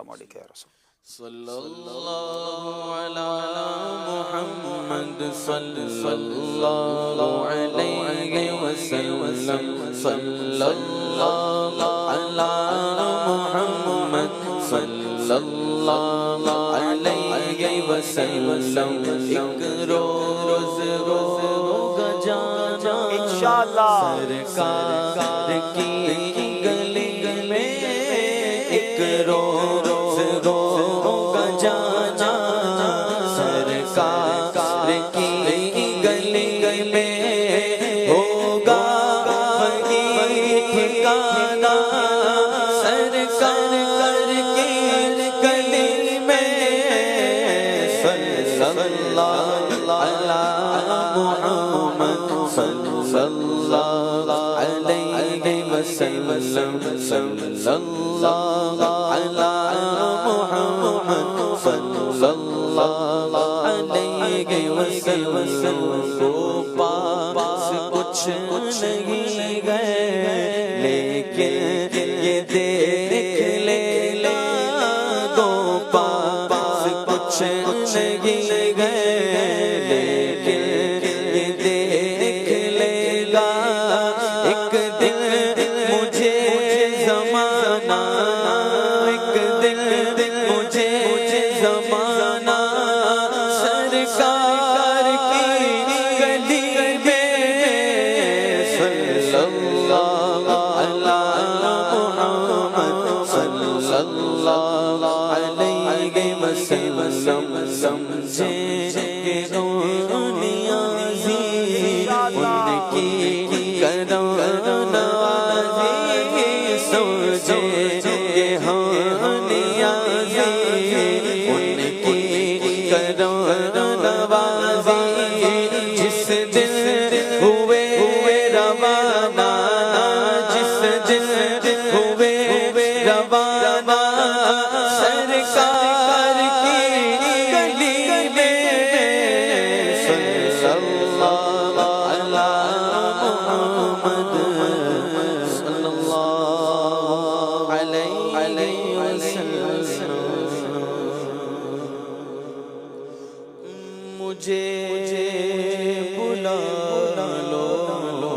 السلام علیکم یا رسول صلی اللہ علی محمد صلی اللہ علیہ وسلم صلی اللہ علی محمد صلی اللہ علیہ وسلم ایک روز ہوگا جانا انشاءاللہ سرکار کی گلی میں ایک روز ہوگا جانا سرکار کی گلی میں ہوگا وہی ٹھکانا سرکار کی گلی میں صلی اللہ علی محمد صلی اللہ علیہ وسلم صلی اللہ علی محمد صلی اللہ علیہ وسلم کو پاس کچھ نہیں گئے لیکن یہ دیکھ لینا دو پاس کچھ نہیں گئے لیکن یہ دیکھ لینا ایک دن مجھے زمانہ ایک دن مجھے زمانہ سرکار کی گلی میں صلی اللہ علی محمد صلی اللہ علیہ وسلم سمجھے کہ نیازی ان کی کرم نوازی سمجھے کہ ہاں نیازی ان کی کرم نوازی جس دن ہوئے روانہ جس دن ہوئے روانہ سرکار کی گلی میں صلی اللہ علی محمد صلی اللہ علیہ وسلم مجھے بلا لو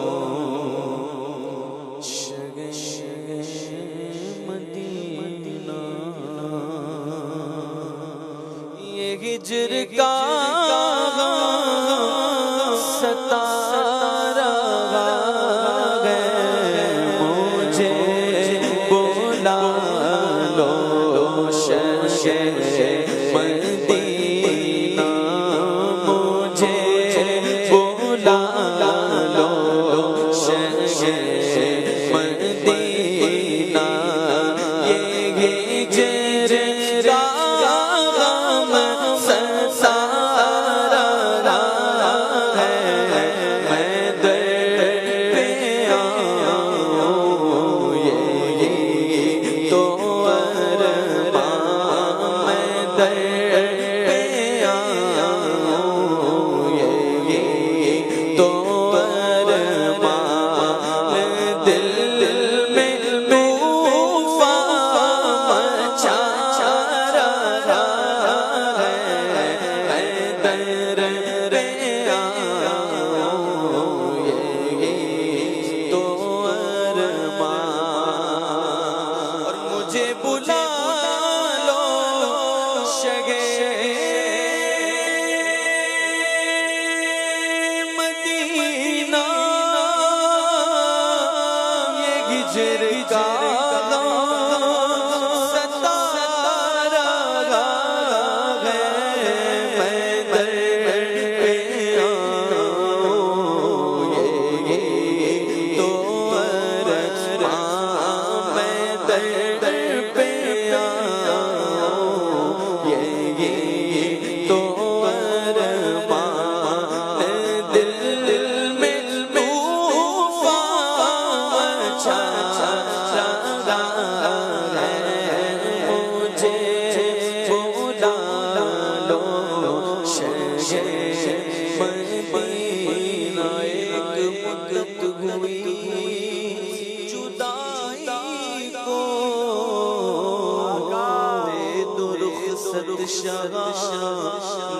مدینہ یہ ہجر کا ستارہ ہے مجھے بلا لو مدینہ مجھے بلا لو مدینہ یہ ہجر کا غم ستارہ ہے میں در پہ آؤں یہ تو ارمان میں در پہ آؤں یہ تو ارمان دل میں طوفان مچا رہا ہے میں در پہ آؤں یہ تو ارمان اور مجھے بلا لو شگ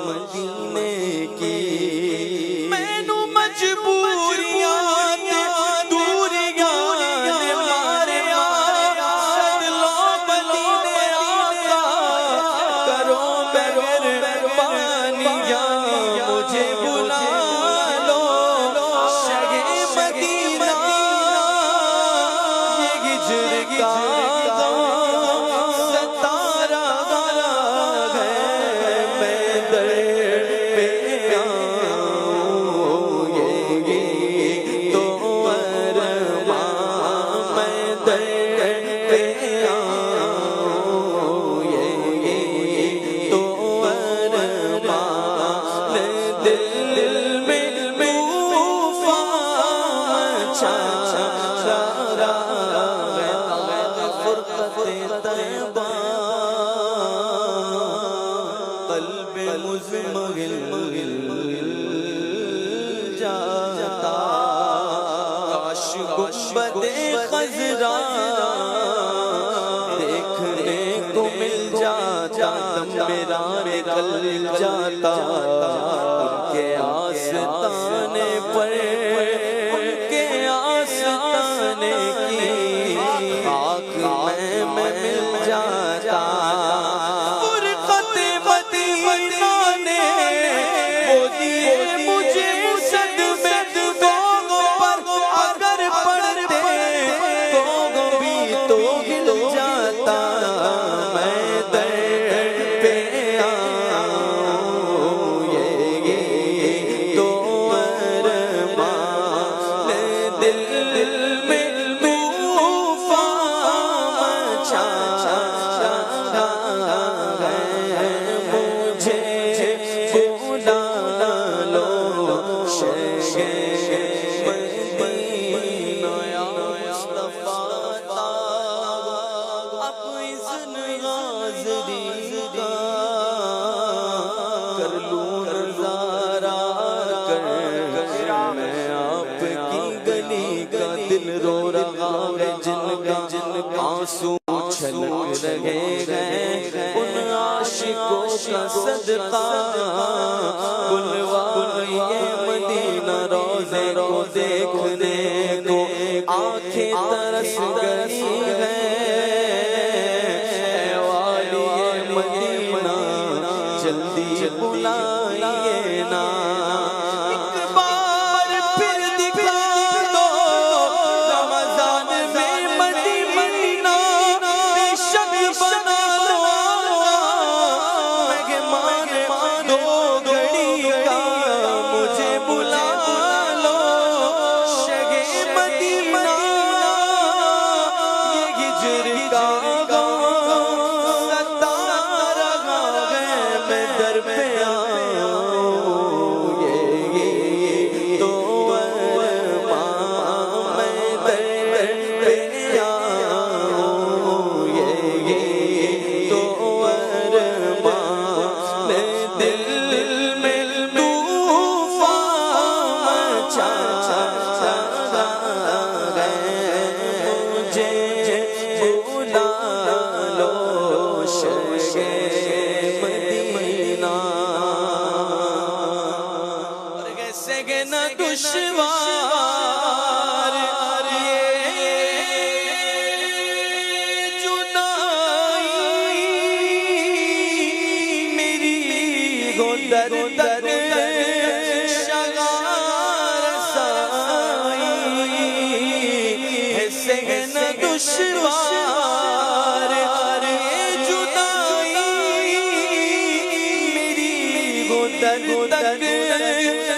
مدینے کی مینو مجبوریاں دوریاں نے ماریا سد لو مدینے آقا کرو مہربانیاں مجھے بلا لو شہ مدینہ یہ ہجر کا قلب مزمگل جاتا کاش گنبد خضرا دیکھنے کو مل جاتا دم میرا نکل جاتا ان کے آستانے پر ان کے آستانے کی خاک میں مل جاتا آنسو چھلک رہے ہیں ان عاشقوں کا صدقہ بلوائے مدینہ روزے کو دیکھنے کو آنکھیں ترس گئی ہیں والی مدینہ جلدی بلائیے نا دشوار یہ جدائی میری گو در در شغار سائی ہے سہن دشوار یہ جدائی میری گو در در ہے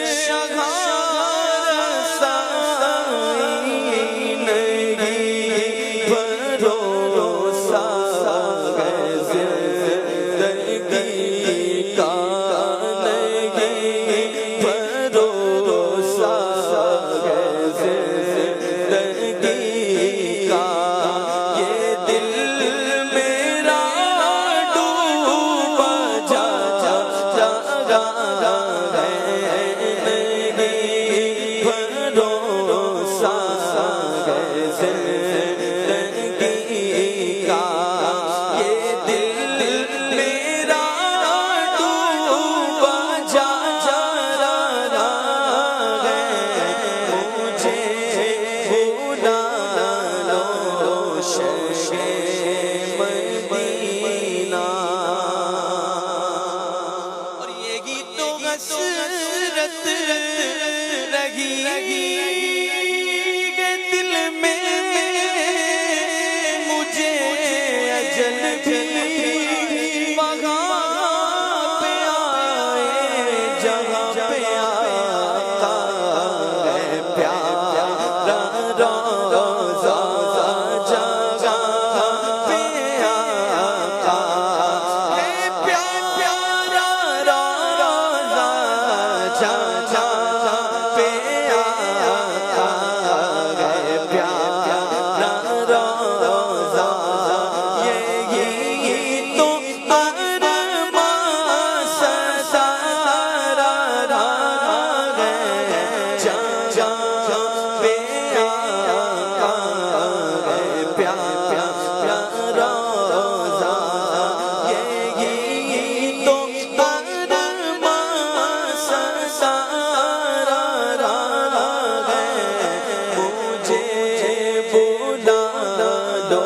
رہی دل میں مجھے اجل بھی وہاں پہ آئے جہاں پہ آقا ہے پیارا روضہ جگہ پہ آقا ہے پیارا روضہ جگہ پہ آقا ہے پیارا روضہ یہی تو ارمان سارا ہے جگہ پہ آقا ہے پیارا روضہ یہی تو ارمان سارا ہے مجھے بلا دو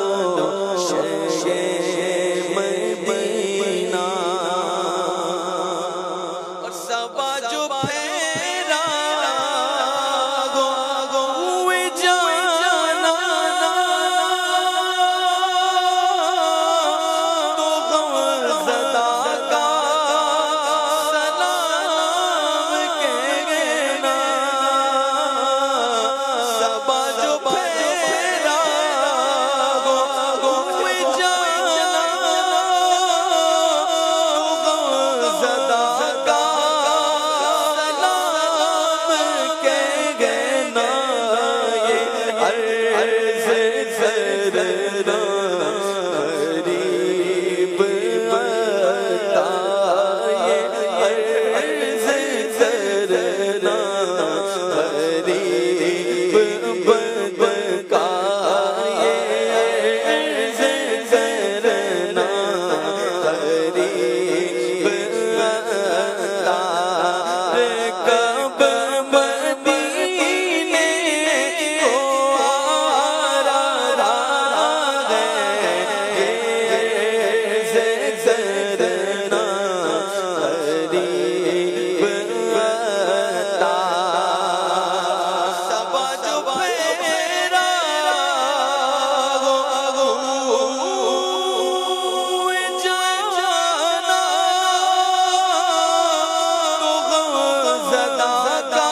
شہ مدینہ اور صبا جو پھیرا ہوئے جانا تو غم زدہ کا سلام کہنا صبا جو پھیرا ہوئے جانا تو غم زدہ کا سلام کہنا یہ عرض کرنا غریب بتا یہ عرض کرنا غریب بتا یہ عرض کرنا غریب بتا کب مدینے کو آ رہا ہے عرض کرنا غریب بتا صبا جو پھیرا ہوئے جانا تو غم زدہ کا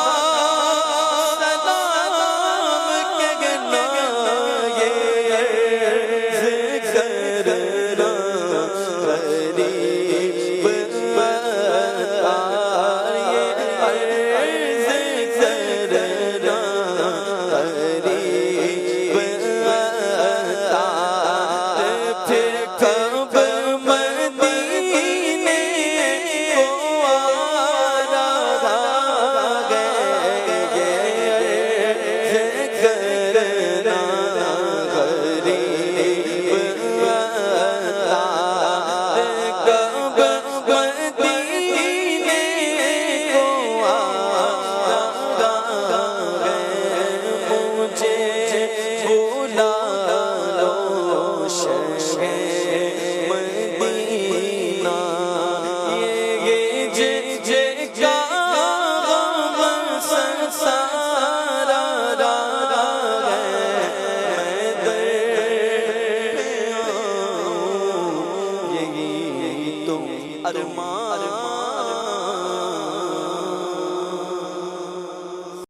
سلام کہنا یہ عرض کرنا غریب بتا یہ عرض کرنا غریب بتا پھر کب مدینے کو آ رہا ہے عرض کرنا غریب بتا کب مدینے کو آ رہا ہے مجھے بلا لو شہ مدینہ یہ جگہ غم سارا ہے میں در پہ آؤں یہی تو ارمان